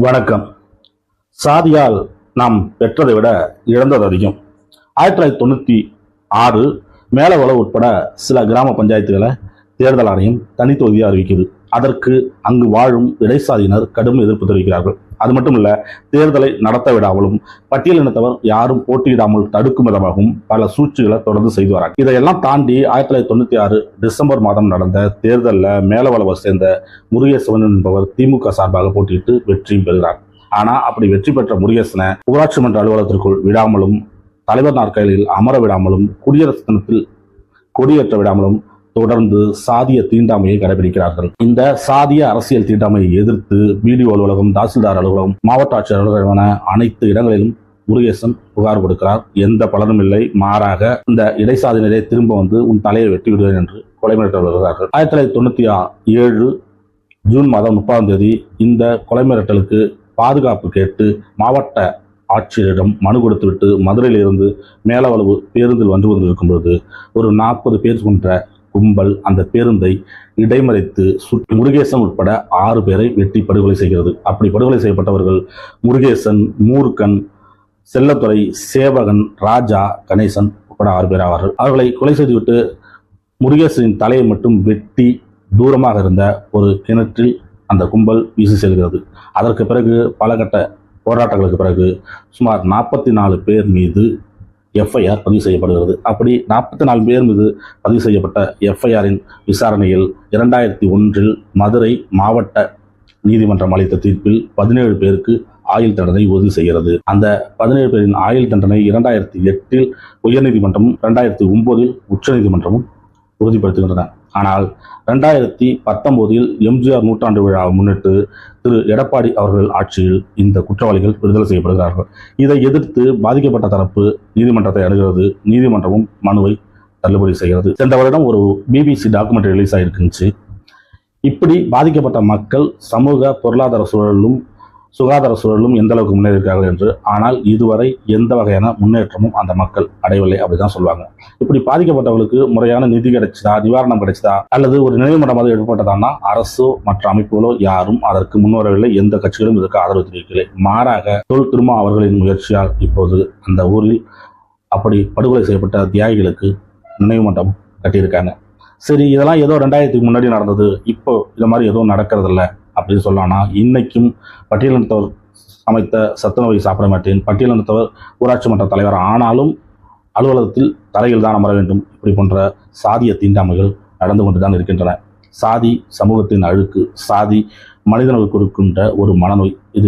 வணக்கம். சாதியால் நாம் பெற்றதை விட இழந்தது அதிகம். 1996 மேலவளவு உட்பட சில கிராம பஞ்சாயத்துகளை தேர்தல் ஆணையம் தனி தொகுதியாக அறிவிக்குது. அதற்கு அங்கு வாழும் இடைசாதியினர் கடும் எதிர்ப்பு தெரிவிக்கிறார்கள். அது மட்டுமல்ல, தேர்தலை நடத்த விடாமலும் பட்டியலினத்தவர் யாரும் போட்டியிடாமல் தடுக்கும் விதமாகவும் பல சூழ்ச்சிகளை தொடர்ந்து செய்து வராங்க. இதையெல்லாம் தாண்டி 1996 டிசம்பர் மாதம் நடந்த தேர்தலில் மேலவளவை சேர்ந்த முருகேசன் என்பவர் திமுக சார்பாக போட்டியிட்டு வெற்றியும் பெறுகிறார். ஆனா அப்படி வெற்றி பெற்ற முருகேசனை ஊராட்சி மன்ற அலுவலகத்திற்குள் விடாமலும், தலைவர் நாற்காலியில் அமர விடாமலும், குடியரசு தினத்தில் கொடியேற்ற விடாமலும் தொடர்ந்து சாதிய தீண்டாமையை கடைபிடிக்கிறார்கள். இந்த சாதிய அரசியல் தீண்டாமையை எதிர்த்து பிடிஓ அலுவலகம், தாசில்தார் அலுவலகம், மாவட்ட ஆட்சியர் அலுவலகம் என அனைத்து இடங்களிலும் முருகேசன் புகார் கொடுக்கிறார். எந்த பலனும் இல்லை. மாறாக இந்த இடைசாதியினரே திரும்ப வந்து உன் தலையை வெட்டி விடுவேன் என்று கொலை மிரட்டல் வருகிறார்கள். 1997 ஜூன் மாதம் 30 இந்த கொலை மிரட்டலுக்கு பாதுகாப்பு கேட்டு மாவட்ட ஆட்சியரிடம் மனு கொடுத்துவிட்டு மதுரையிலிருந்து மேலவளவு பேருந்தில் வந்து கொண்டிருக்கும் பொழுது ஒரு 40 பேர் கொண்ட கும்பல் அந்த பேருந்தை இடைமறித்து முருகேசன் உட்பட 6 பேரை வெட்டி படுகொலை செய்கிறது. அப்படி படுகொலை செய்யப்பட்டவர்கள் முருகேசன், மூர்க்கன், செல்லத்துறை, சேவகன், ராஜா, கணேசன் உட்பட 6 பேர் ஆவார்கள். அவர்களை கொலை செய்துவிட்டு முருகேசனின் தலையை மட்டும் வெட்டி தூரமாக இருந்த ஒரு கிணற்றில் அந்த கும்பல் வீசி செல்கிறது. அதற்கு பிறகு பல கட்ட போராட்டங்களுக்கு பிறகு சுமார் 44 பேர் மீது எஃப்ஐஆர் பதிவு செய்யப்படுகிறது. அப்படி 44 பேர் மீது பதிவு செய்யப்பட்ட எஃப்ஐஆரின் விசாரணையில் 2001 மதுரை மாவட்ட நீதிமன்றம் அளித்த தீர்ப்பில் 17 பேருக்கு ஆயுள் தண்டனை உறுதி செய்கிறது. அந்த 17 பேரின் ஆயுள் தண்டனை 2008 உயர்நீதிமன்றமும் 2009 உச்சநீதிமன்றமும் உறுதிப்படுத்துகின்றன. ஆனால் 2019 எம்ஜிஆர் நூற்றாண்டு விழாவை முன்னிட்டு திரு எடப்பாடி அவர்கள் ஆட்சியில் இந்த குற்றவாளிகள் விடுதலை செய்யப்படுகிறார்கள். இதை எதிர்த்து பாதிக்கப்பட்ட தரப்பு நீதிமன்றத்தை அணுகிறது. நீதிமன்றமும் மனுவை தள்ளுபடி செய்கிறது. சென்ற வருடம் ஒரு பிபிசி டாக்குமெண்ட்ரி ரிலீஸ் ஆகிருந்துச்சு. இப்படி பாதிக்கப்பட்ட மக்கள் சமூக பொருளாதார சூழலும் சுகாதார சூழலும் எந்த அளவுக்கு முன்னேறியிருக்கார்கள் என்று. ஆனால் இதுவரை எந்த வகையான முன்னேற்றமும் அந்த மக்கள் அடையவில்லை அப்படிதான் சொல்லுவாங்க. இப்படி பாதிக்கப்பட்டவர்களுக்கு முறையான நிதி கிடைச்சதா, நிவாரணம் கிடைச்சதா, அல்லது ஒரு நினைவுமன்றமாக ஏற்பட்டதானா அரசோ மற்ற அமைப்புகளோ யாரும் அதற்கு முன்வரவில்லை. எந்த கட்சிகளும் இதற்கு ஆதரவு தெரிவிக்கவில்லை. மாறாக தொல் திருமா அவர்களின் முயற்சியால் இப்போது அந்த ஊரில் அப்படி படுகொலை செய்யப்பட்ட தியாகிகளுக்கு நினைவுமன்றம் கட்டியிருக்காங்க. சரி, இதெல்லாம் ஏதோ 2000க்கு முன்னாடி நடந்தது, இப்போ இது மாதிரி எதுவும் நடக்கிறதில்ல அப்படின்னு சொல்லலாம்னா, இன்னைக்கும் பட்டியலினத்தவர் அமைத்த சத்துணவை சாப்பிட மாட்டேன், பட்டியலினத்தவர் ஊராட்சி மன்ற தலைவர் ஆனாலும் அலுவலகத்தில் தரையில் தான் அமர வேண்டும், இப்படி போன்ற சாதிய தீண்டாமைகள் நடந்து கொண்டுதான் இருக்கின்றன. சாதி சமூகத்தின் அழுக்கு. சாதி மனிதனுக்கு இருக்கின்ற ஒரு மனநோய். இது